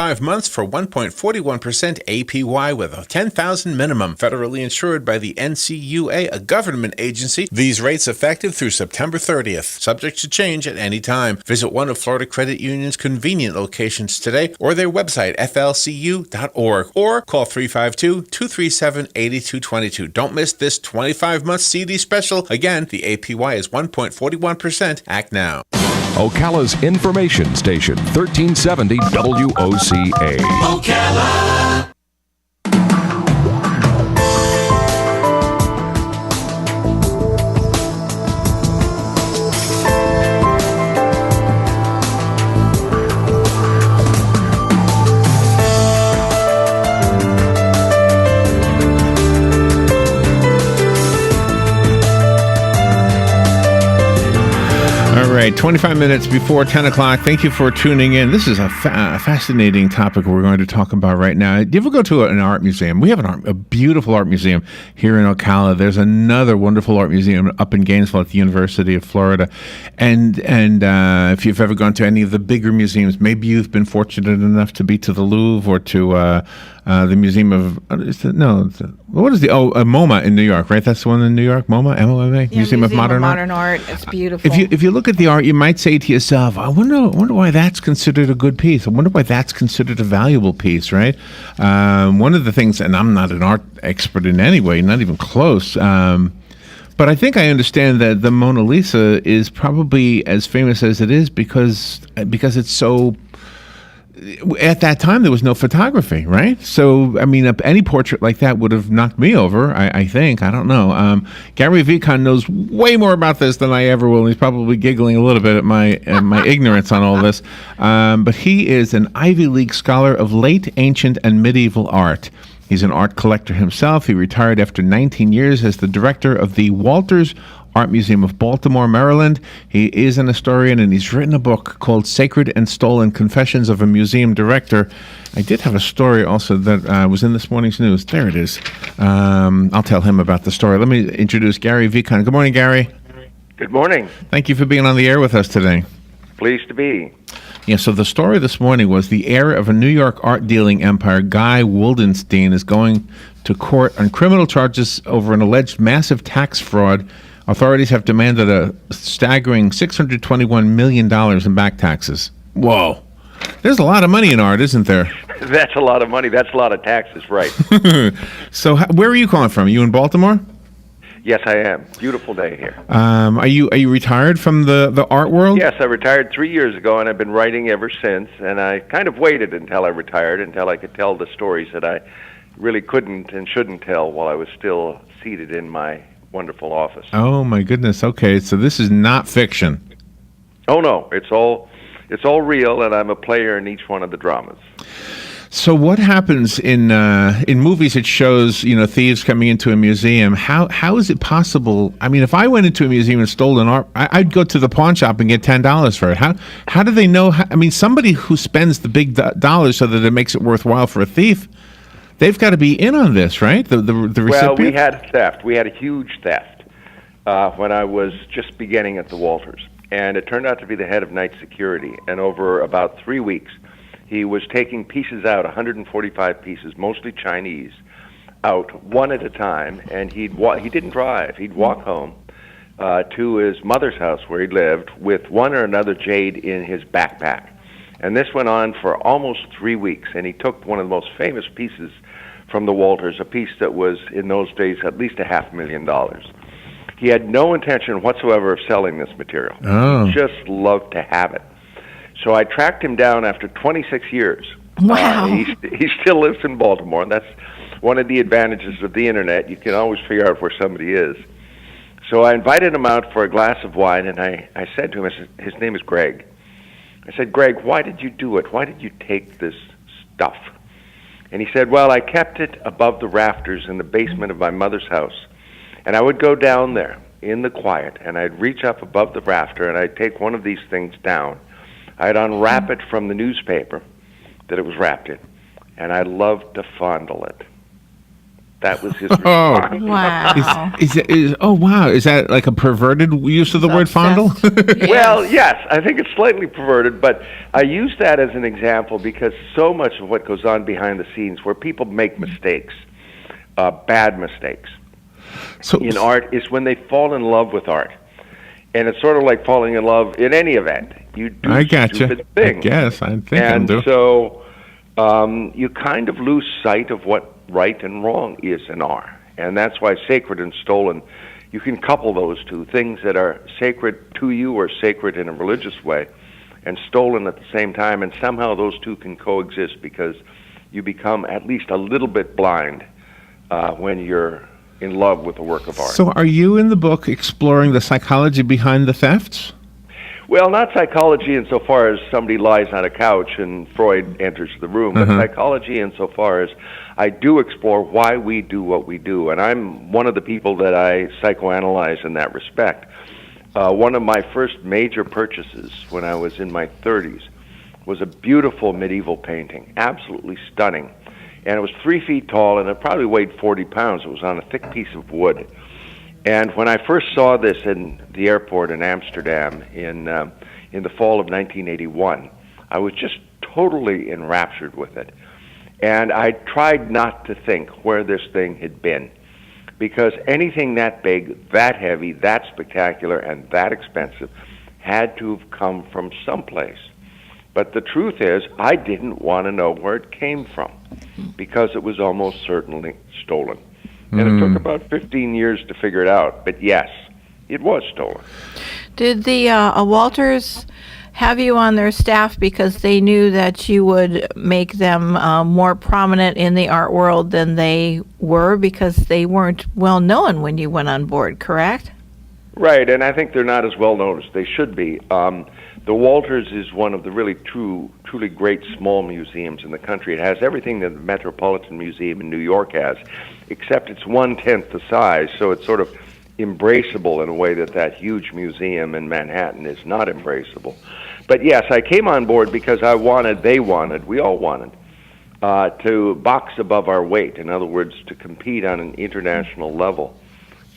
5 months for 1.41% APY with a $10,000 minimum. Federally insured by the NCUA, a government agency. These rates effective through September 30th. Subject to change at any time. Visit one of Florida Credit Union's convenient locations today or their website, flcu.org, or call 352-237-8222. Don't miss this 25-month CD special. Again, the APY is 1.41%. Act now. Ocala's information station, 1370 WOCA. Ocala. All right, 25 minutes before 10 o'clock. Thank you for tuning in. This is a fascinating topic we're going to talk about right now. Do you ever go to an art museum? We have a beautiful art museum here in Ocala. There's another wonderful art museum up in Gainesville at the University of Florida. And if you've ever gone to any of the bigger museums, maybe you've been fortunate enough to be to the Louvre or to the Museum of MoMA in New York, right? That's the one in New York, MoMA, MoMA, Yeah, Museum of Modern Art. It's beautiful. If you look at the art, you might say to yourself, I wonder why that's considered a good piece. I wonder why that's considered a valuable piece, right? One of the things, and I'm not an art expert in any way, not even close, but I think I understand that the Mona Lisa is probably as famous as it is because it's so. At that time, there was no photography, right? So, I mean, any portrait like that would have knocked me over, I think. I don't know. Gary Vikan knows way more about this than I ever will. He's probably giggling a little bit at my ignorance on all this. But he is an Ivy League scholar of late, ancient, and medieval art. He's an art collector himself. He retired after 19 years as the director of the Walters Art Museum of Baltimore, Maryland. He is an historian, and he's written a book called Sacred and Stolen: Confessions of a Museum Director. I did have a story also that was in this morning's news. There it is. I'll tell him about the story. Let me introduce Gary Vikan. Good morning, Gary. Good morning. Thank you for being on the air with us today. Pleased to be. Yeah, so the story this morning was the heir of a New York art dealing empire, Guy Wildenstein, is going to court on criminal charges over an alleged massive tax fraud. Authorities have demanded a staggering $621 million in back taxes. Whoa. There's a lot of money in art, isn't there? That's a lot of money. That's a lot of taxes, right. So where are you calling from? Are you in Baltimore? Yes, I am. Beautiful day here. Are you retired from the art world? Yes, I retired 3 years ago, and I've been writing ever since. And I kind of waited until I retired, until I could tell the stories that I really couldn't and shouldn't tell while I was still seated in my wonderful office. Oh my goodness. Okay, so this is not fiction. Oh no, it's all real, and I'm a player in each one of the dramas. So what happens in movies? It shows thieves coming into a museum. How is it possible? I mean, if I went into a museum and stole an art, I'd go to the pawn shop and get $10 for it. How do they know? I mean, somebody who spends the big dollars so that it makes it worthwhile for a thief, they've got to be in on this, right? The recipient? Well, we had theft. We had a huge theft when I was just beginning at the Walters. And it turned out to be the head of night security. And over about 3 weeks, he was taking pieces out, 145 pieces, mostly Chinese, out one at a time. And he didn't drive. He'd walk home to his mother's house where he lived with one or another jade in his backpack. And this went on for almost 3 weeks. And he took one of the most famous pieces from the Walters, a piece that was, in those days, at least $500,000. He had no intention whatsoever of selling this material. Oh. He just loved to have it. So I tracked him down after 26 years. Wow. He still lives in Baltimore, and that's one of the advantages of the Internet. You can always figure out where somebody is. So I invited him out for a glass of wine, and I said to him, his name is Greg. I said, Greg, why did you do it? Why did you take this stuff? And he said, well, I kept it above the rafters in the basement of my mother's house. And I would go down there in the quiet, and I'd reach up above the rafter, and I'd take one of these things down. I'd unwrap it from the newspaper that it was wrapped in, and I loved to fondle it. That was his Oh. response. Wow. Oh wow, is that like a perverted use of the word fondle? Obsessed. Well, yes, I think it's slightly perverted, but I use that as an example because so much of what goes on behind the scenes where people make mistakes, bad mistakes, So in art is when they fall in love with art. And it's sort of like falling in love in any event. You do I gotcha. stupid I things. guess I think And I'll do. so you kind of lose sight of what right and wrong is and are. And that's why sacred and stolen, you can couple those two things that are sacred to you or sacred in a religious way and stolen at the same time. And somehow those two can coexist because you become at least a little bit blind when you're in love with a work of art. So are you in the book exploring the psychology behind the thefts? Well, not psychology insofar as somebody lies on a couch and Freud enters the room, but psychology insofar as I do explore why we do what we do. And I'm one of the people that I psychoanalyze in that respect. One of my first major purchases when I was in my 30s was a beautiful medieval painting, absolutely stunning. And it was 3 feet tall, and it probably weighed 40 pounds. It was on a thick piece of wood. And when I first saw this in the airport in Amsterdam in the fall of 1981, I was just totally enraptured with it. And I tried not to think where this thing had been, because anything that big, that heavy, that spectacular, and that expensive had to have come from someplace. But the truth is, I didn't want to know where it came from, because it was almost certainly stolen. And it took about 15 years to figure it out. But yes, it was stolen. Did the Walters have you on their staff because they knew that you would make them more prominent in the art world than they were, because they weren't well known when you went on board, correct? Right, and I think they're not as well known as they should be. The Walters is one of the really truly great small museums in the country. It has everything that the Metropolitan Museum in New York has, except it's 1/10 the size, so it's sort of embraceable in a way that that huge museum in Manhattan is not embraceable. But yes, I came on board because we all wanted, to box above our weight. In other words, to compete on an international level.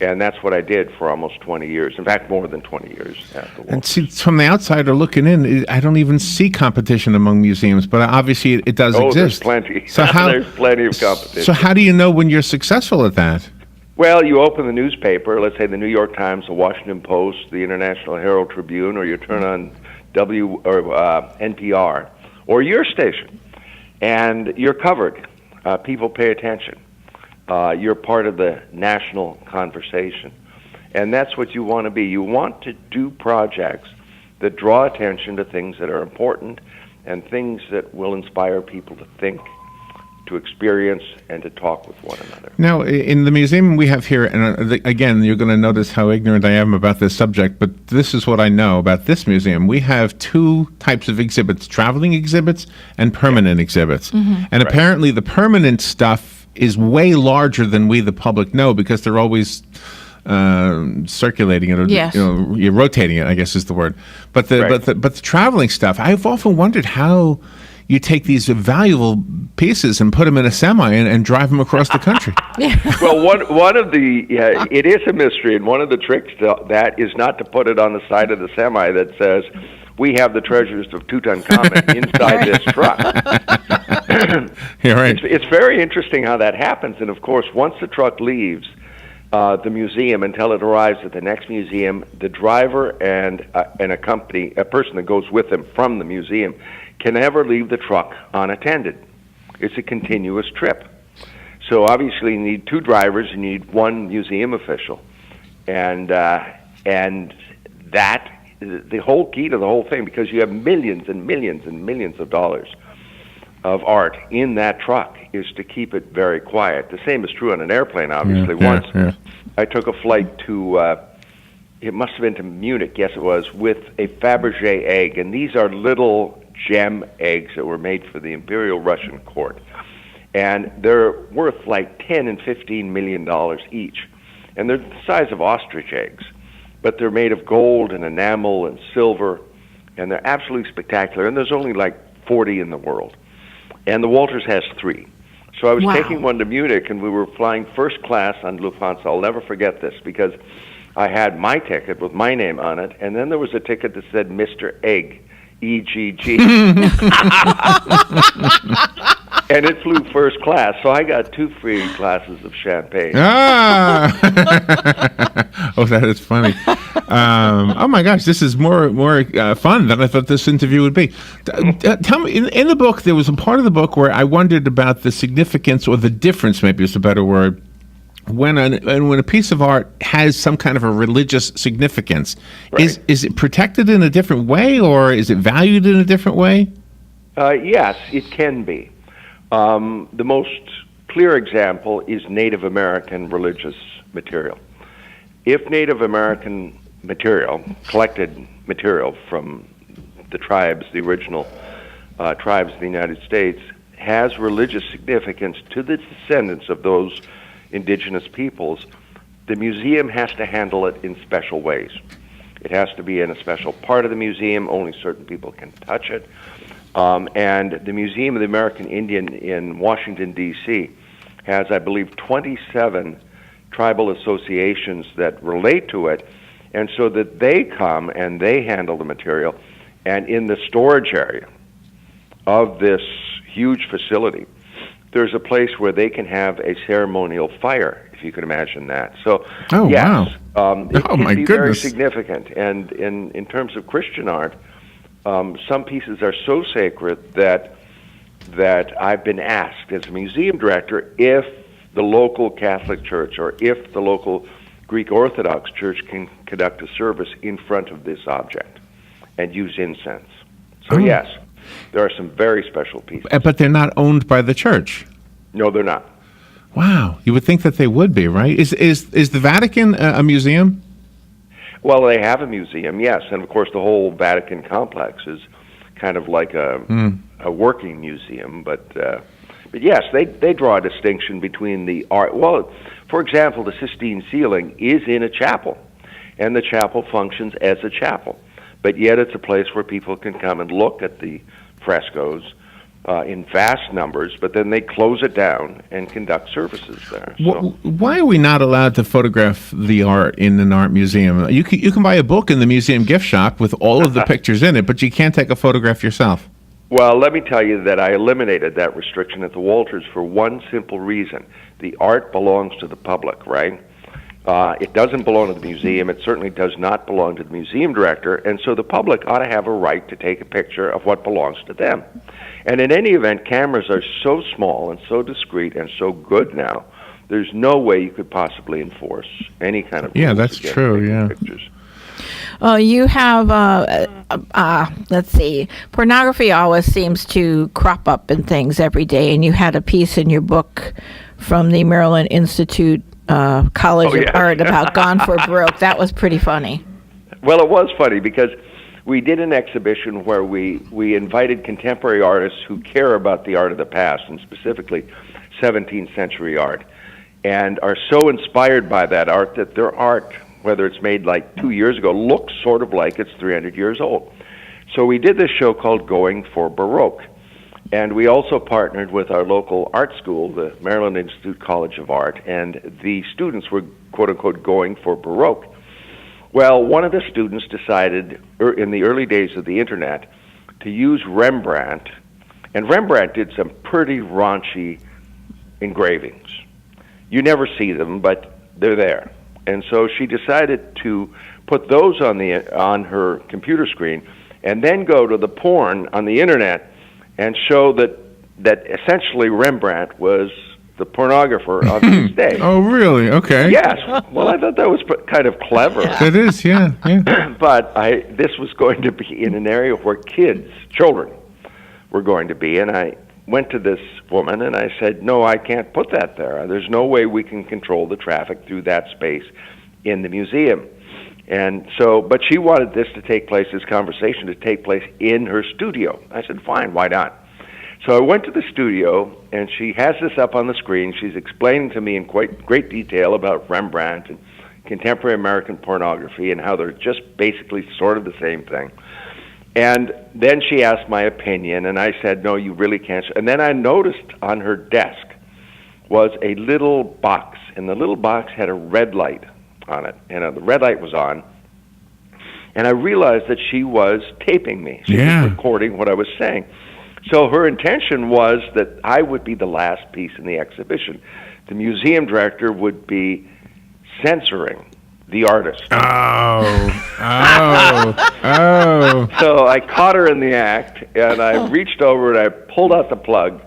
And that's what I did for almost 20 years. In fact, more than 20 years at the Walters. And see, from the outsider looking in, I don't even see competition among museums, but obviously it does there's exist. plenty. So how, there's plenty of competition. So how do you know when you're successful at that? Well, you open the newspaper, let's say the New York Times, the Washington Post, the International Herald Tribune, or you turn on NPR, or your station, and you're covered. People pay attention. You're part of the national conversation. And that's what you want to be. You want to do projects that draw attention to things that are important and things that will inspire people to think, to experience, and to talk with one another. Now, in the museum we have here, and again, you're going to notice how ignorant I am about this subject, but this is what I know about this museum. We have two types of exhibits, traveling exhibits and permanent exhibits. And apparently the permanent stuff is way larger than we, the public, know, because they're always circulating it, or Yes. you're rotating it, I guess is the word. But the Right. but the traveling stuff, I've often wondered how you take these valuable pieces and put them in a semi and drive them across the country. Well, one of the it is a mystery, and one of the tricks to that is not to put it on the side of the semi that says, "We have the treasures of Tutankhamun inside this truck." You're right. It's very interesting how that happens, and of course, once the truck leaves the museum until it arrives at the next museum, the driver and a person that goes with them from the museum, can never leave the truck unattended. It's a continuous trip. So obviously, you need two drivers, and you need one museum official, and that the whole key to the whole thing, because you have millions and millions and millions of dollars of art in that truck, is to keep it very quiet. The same is true on an airplane, obviously. Once I took a flight to, it must have been to Munich, yes it was, with a Fabergé egg, and these are little gem eggs that were made for the Imperial Russian court. And they're worth like $10 and $15 million each. And they're the size of ostrich eggs, but they're made of gold and enamel and silver, and they're absolutely spectacular. And there's only like 40 in the world. And the Walters has 3. So I was Wow. taking one to Munich, and we were flying first class on Lufthansa. I'll never forget this because I had my ticket with my name on it, and then there was a ticket that said Mr. Egg, E-G-G. And it flew first class, so I got 2 free glasses of champagne. Ah! Oh, that is funny. Oh my gosh, this is more fun than I thought this interview would be. Tell me, in the book, there was a part of the book where I wondered about the significance, or the difference, maybe is a better word, when a piece of art has some kind of a religious significance. Right. Is it protected in a different way, or is it valued in a different way? Yes, it can be. The most clear example is Native American religious material. If Native American material, collected material from the tribes, the original tribes of the United States, has religious significance to the descendants of those indigenous peoples, the museum has to handle it in special ways. It has to be in a special part of the museum, only certain people can touch it. And the Museum of the American Indian in Washington, D.C. has, I believe, 27 tribal associations that relate to it, and so that they come and they handle the material. And in the storage area of this huge facility, there's a place where they can have a ceremonial fire, if you can imagine that. So, Oh, yes, wow. it Oh, can my be very goodness. significant. And in terms of Christian art, some pieces are so sacred that I've been asked as a museum director if the local Catholic Church or if the local Greek Orthodox Church can conduct a service in front of this object and use incense. So yes, there are some very special pieces. But they're not owned by the church. No, they're not. Wow, you would think that they would be, right? Is the Vatican a museum? Well, they have a museum, yes, and of course the whole Vatican complex is kind of like a working museum. But yes, they draw a distinction between the art. Well, for example, the Sistine ceiling is in a chapel, and the chapel functions as a chapel, but yet it's a place where people can come and look at the frescoes in vast numbers, but then they close it down and conduct services there. So. Why are we not allowed to photograph the art in an art museum? You can buy a book in the museum gift shop with all of the pictures in it, but you can't take a photograph yourself. Well, let me tell you that I eliminated that restriction at the Walters for one simple reason. The art belongs to the public, right? It doesn't belong to the museum. It certainly does not belong to the museum director, and so the public ought to have a right to take a picture of what belongs to them. And in any event, cameras are so small and so discreet and so good now, there's no way you could possibly enforce any kind of Yeah, rules that's against true, taking yeah. pictures. You have, let's see, pornography always seems to crop up in things every day, and you had a piece in your book from the Maryland Institute College Oh, of yeah. Art about Gone for Broke. That was pretty funny. Well, it was funny because we did an exhibition where we invited contemporary artists who care about the art of the past, and specifically 17th century art, and are so inspired by that art that their art, whether it's made like 2 years ago, looks sort of like it's 300 years old. So we did this show called Going for Baroque. And we also partnered with our local art school, the Maryland Institute College of Art, and the students were, quote-unquote, going for Baroque. Well, one of the students decided, in the early days of the Internet, to use Rembrandt, and Rembrandt did some pretty raunchy engravings. You never see them, but they're there. And so she decided to put those on her computer screen and then go to the porn on the Internet and show that essentially Rembrandt was the pornographer of his day. Oh, really? Okay. Yes. Well, I thought that was kind of clever. It is, yeah. But this was going to be in an area where children, were going to be, and I went to this woman and I said, no, I can't put that there. There's no way we can control the traffic through that space in the museum. And so, but she wanted this conversation to take place in her studio. I said, fine, why not? So I went to the studio, and she has this up on the screen. She's explaining to me in quite great detail about Rembrandt and contemporary American pornography and how they're just basically sort of the same thing. And then she asked my opinion, and I said, no, you really can't. And then I noticed on her desk was a little box, and the little box had a red light on it, and the red light was on, and I realized that she was taping me. She was recording what I was saying. So her intention was that I would be the last piece in the exhibition. The museum director would be censoring the artist. Oh. So I caught her in the act, and I reached over and I pulled out the plug,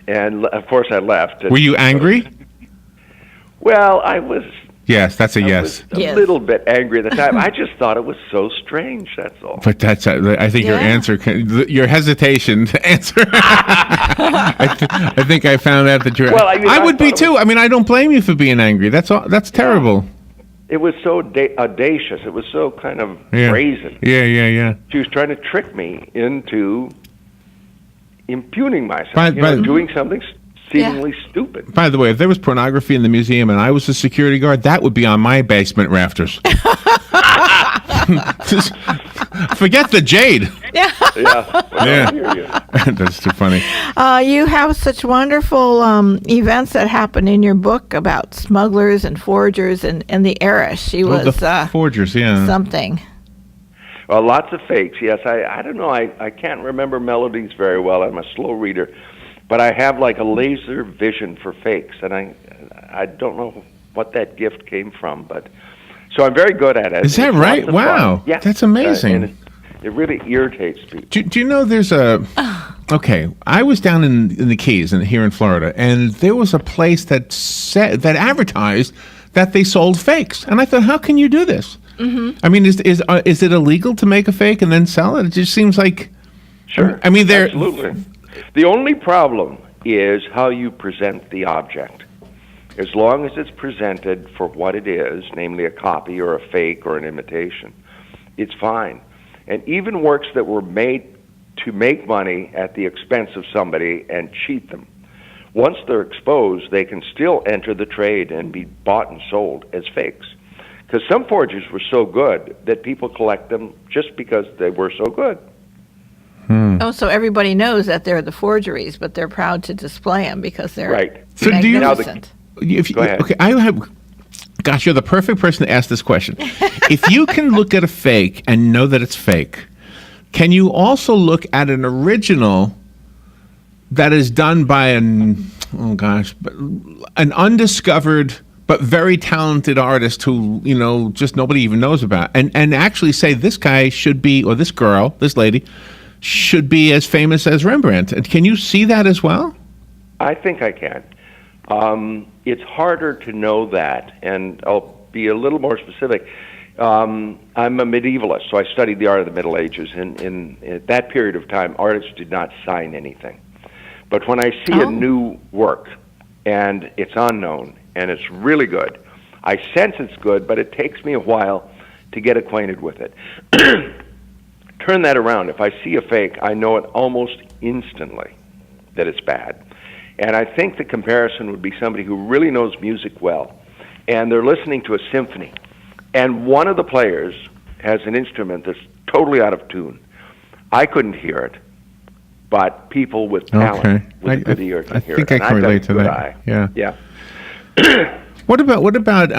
and of course I left. Were you angry? Well, I was. Yes, that's a I yes. was a little bit angry at the time. I just thought it was so strange, that's all. But that's, I think your answer, your hesitation to answer. I think I found out that you're. Well, I would be too. I mean, I don't blame you for being angry. That's all. That's terrible. It was so audacious. It was so kind of brazen. Yeah. She was trying to trick me into impugning myself, By doing something seemingly stupid. By the way, if there was pornography in the museum and I was a security guard, that would be on my basement rafters. Forget the jade. Yeah. I hear you. That's too funny. You have such wonderful events that happen in your book about smugglers and forgers and the heiress. She was the forgers, something. Well, lots of fakes. Yes, I don't know. I can't remember melodies very well. I'm a slow reader. But I have like a laser vision for fakes, and I don't know what that gift came from, but so I'm very good at it. Is that right? Wow, yeah, that's amazing. And it really irritates people. Do you know there's a? Okay, I was down in the Keys here in Florida, and there was a place that advertised that they sold fakes, and I thought, how can you do this? Mm-hmm. I mean, is it illegal to make a fake and then sell it? It just seems like. Sure. I mean, absolutely. The only problem is how you present the object. As long as it's presented for what it is, namely a copy or a fake or an imitation, it's fine. And even works that were made to make money at the expense of somebody and cheat them, once they're exposed, they can still enter the trade and be bought and sold as fakes. Because some forgers were so good that people collect them just because they were so good. Oh, so everybody knows that they're the forgeries, but they're proud to display them because they're So magnificent. Go ahead. Okay, I have. Gosh, you're the perfect person to ask this question. If you can look at a fake and know that it's fake, can you also look at an original that is done by an undiscovered but very talented artist who just nobody even knows about, and actually say this guy should be, or this girl, this lady, should be as famous as Rembrandt? And can you see that as well? I think I can. It's harder to know that, and I'll be a little more specific. I'm a medievalist, so I studied the art of the Middle Ages. In that period of time, artists did not sign anything. But when I see a new work, and it's unknown, and it's really good, I sense it's good, but it takes me a while to get acquainted with it. Turn that around. If I see a fake, I know it almost instantly that it's bad. And I think the comparison would be somebody who really knows music well, and they're listening to a symphony, and one of the players has an instrument that's totally out of tune. I couldn't hear it, but people with talent with a good ear can hear it. I think I can relate to that. Yeah. What about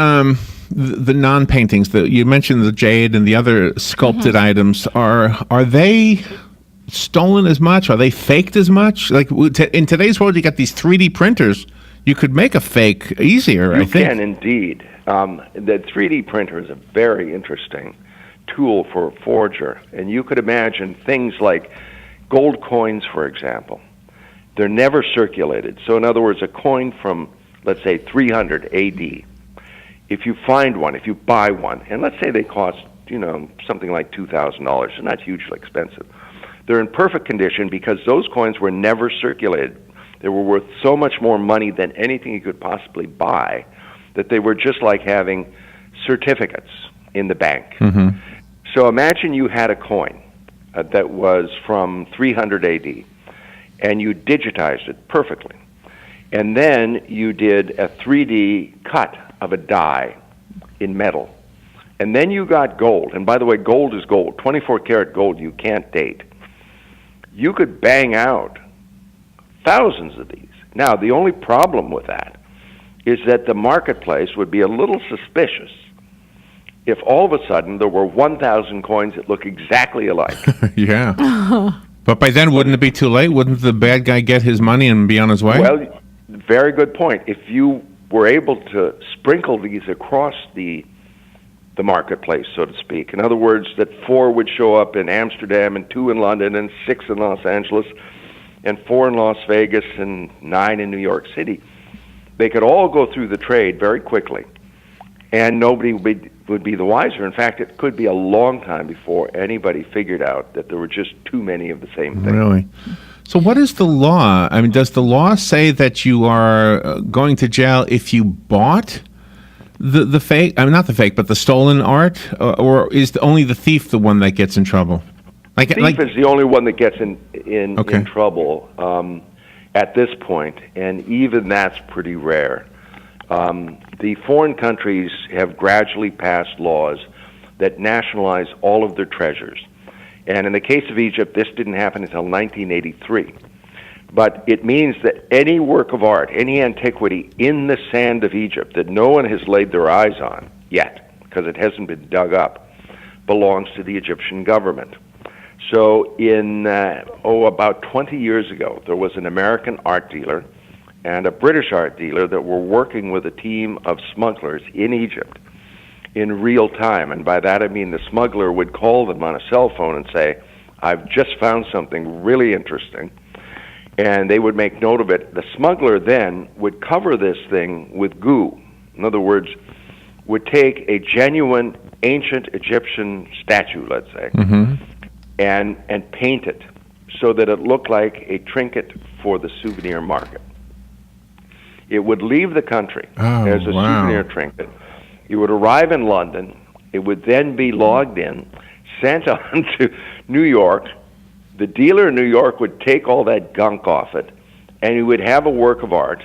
the non-paintings? You mentioned the jade and the other sculpted items. Are they stolen as much? Are they faked as much? Like in today's world, you got these 3D printers. You could make a fake easier, I think. You can indeed. The 3D printer is a very interesting tool for a forger, and you could imagine things like gold coins, for example. They're never circulated. So in other words, a coin from, let's say, 300 AD, if you find one, if you buy one, and let's say they cost, something like $2,000, so not hugely expensive, they're in perfect condition because those coins were never circulated. They were worth so much more money than anything you could possibly buy that they were just like having certificates in the bank. Mm-hmm. So imagine you had a coin that was from 300 AD, and you digitized it perfectly. And then you did a 3D cut of a die in metal. And then you got gold. And by the way, gold is gold. 24 karat gold you can't date. You could bang out thousands of these, Now, the only problem with that is that the marketplace would be a little suspicious if all of a sudden there were 1,000 coins that look exactly alike. Yeah. But by then, wouldn't it be too late? Wouldn't the bad guy get his money and be on his way? Well, very good point. If you were able to sprinkle these across the marketplace, so to speak, in other words, that 4 would show up in Amsterdam and 2 in London and 6 in Los Angeles and 4 in Las Vegas and 9 in New York City, they could all go through the trade very quickly, and nobody would be the wiser. In fact, it could be a long time before anybody figured out that there were just too many of the same thing. Really? So what is the law? I mean, does the law say that you are going to jail if you bought the fake, I mean, not the fake, but the stolen art, or is only the thief the one that gets in trouble? Thief is the only one that gets in trouble at this point, and even that's pretty rare. The foreign countries have gradually passed laws that nationalize all of their treasures. And in the case of Egypt, this didn't happen until 1983. But it means that any work of art, any antiquity in the sand of Egypt that no one has laid their eyes on yet, because it hasn't been dug up, belongs to the Egyptian government. So in, about 20 years ago, there was an American art dealer and a British art dealer that were working with a team of smugglers in Egypt in real time. And by that I mean the smuggler would call them on a cell phone and say, "I've just found something really interesting." And they would make note of it. The smuggler then would cover this thing with goo. In other words, would take a genuine ancient Egyptian statue, let's say, and paint it so that it looked like a trinket for the souvenir market. It would leave the country as a souvenir trinket. It would arrive in London. It would then be logged in, sent on to New York. The dealer in New York would take all that gunk off it, and he would have a work of art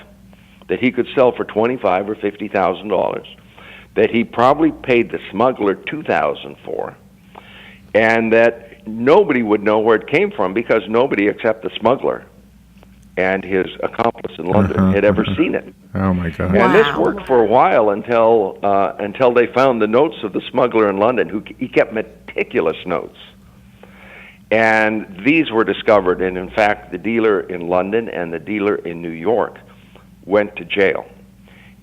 that he could sell for $25,000 or $50,000, that he probably paid the smuggler $2,000 for, and that nobody would know where it came from because nobody except the smuggler and his accomplice in London had ever seen it. Oh my God! And this worked for a while until they found the notes of the smuggler in London, he kept meticulous notes. And these were discovered, and in fact, the dealer in London and the dealer in New York went to jail.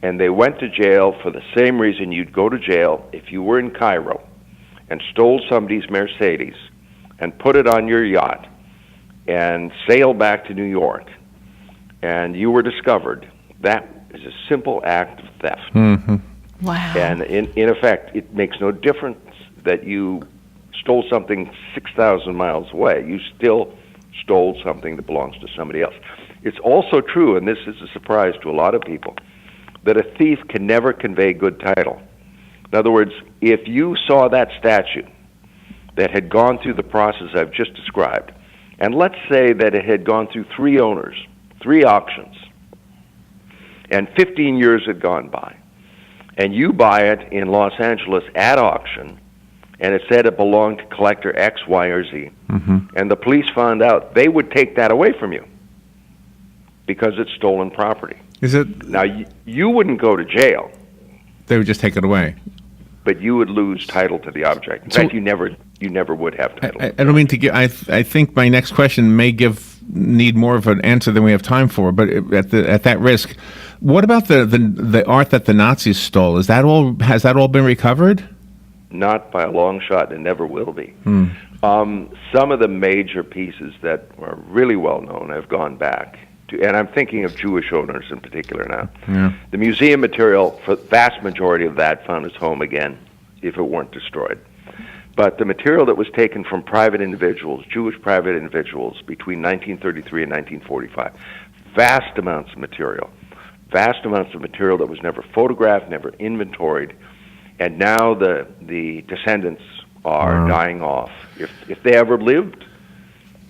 And they went to jail for the same reason you'd go to jail if you were in Cairo and stole somebody's Mercedes and put it on your yacht and sailed back to New York, and you were discovered. That is a simple act of theft. Wow. And in effect, it makes no difference that you stole something 6,000 miles away. You still stole something that belongs to somebody else. It's also true, and this is a surprise to a lot of people, that a thief can never convey good title. In other words, if you saw that statue that had gone through the process I've just described, and let's say that it had gone through 3 owners, 3 auctions, and 15 years had gone by, and you buy it in Los Angeles at auction, and it said it belonged to collector X, Y, or Z, and the police found out, they would take that away from you because it's stolen property. Is it? Now, you wouldn't go to jail. They would just take it away. But you would lose title to the object. In fact, you never would have title. I don't mean to get. I think my next question may need more of an answer than we have time for. But at that risk, what about the art that the Nazis stole? Has that all been recovered? Not by a long shot, and never will be. Some of the major pieces that are really well known have gone back to, and I'm thinking of Jewish owners in particular now. Yeah. The museum material, for the vast majority of that, found its home again, if it weren't destroyed. But the material that was taken from private individuals, Jewish private individuals, between 1933 and 1945, vast amounts of material that was never photographed, never inventoried, and now the descendants are dying off. If they ever lived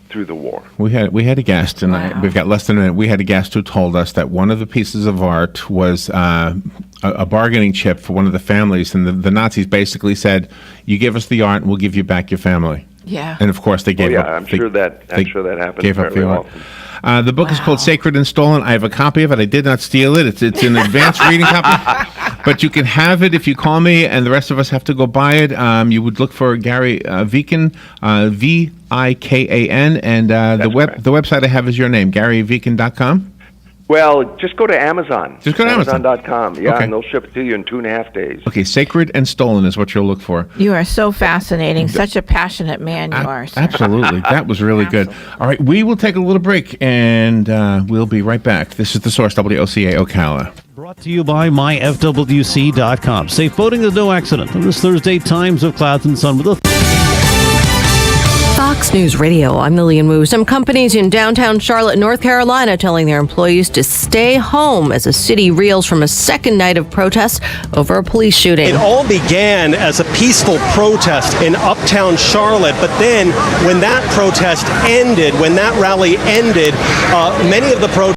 through the war. We had a guest, and we've got less than a minute. We had a guest who told us that one of the pieces of art was a bargaining chip for one of the families, and the Nazis basically said, "You give us the art, and we'll give you back your family." Yeah. And of course, they gave up. I'm sure that happens gave up fairly the art. often. The book is called Sacred and Stolen. I have a copy of it. I did not steal it. It's an advanced reading copy. But you can have it if you call me, and the rest of us have to go buy it. You would look for Gary Vikan, Vikan, and the website I have is your name, GaryVikan.com. Well, just go to Amazon. Just go to Amazon. Amazon.com. Yeah, Okay. and they'll ship it to you in 2.5 days. Okay, Sacred and Stolen is what you'll look for. You are so fascinating. Such a passionate man you are. sir. Absolutely. That was really good. All right, we will take a little break, and we'll be right back. This is The Source, WOCA Ocala. Brought to you by myfwc.com. Safe boating is no accident. On this Thursday, times of clouds and sun with a Fox News Radio, I'm Lillian Wu. Some companies in downtown Charlotte, North Carolina, telling their employees to stay home as the city reels from a second night of protests over a police shooting. It all began as a peaceful protest in uptown Charlotte, but then when that protest ended, when that rally ended, many of the protesters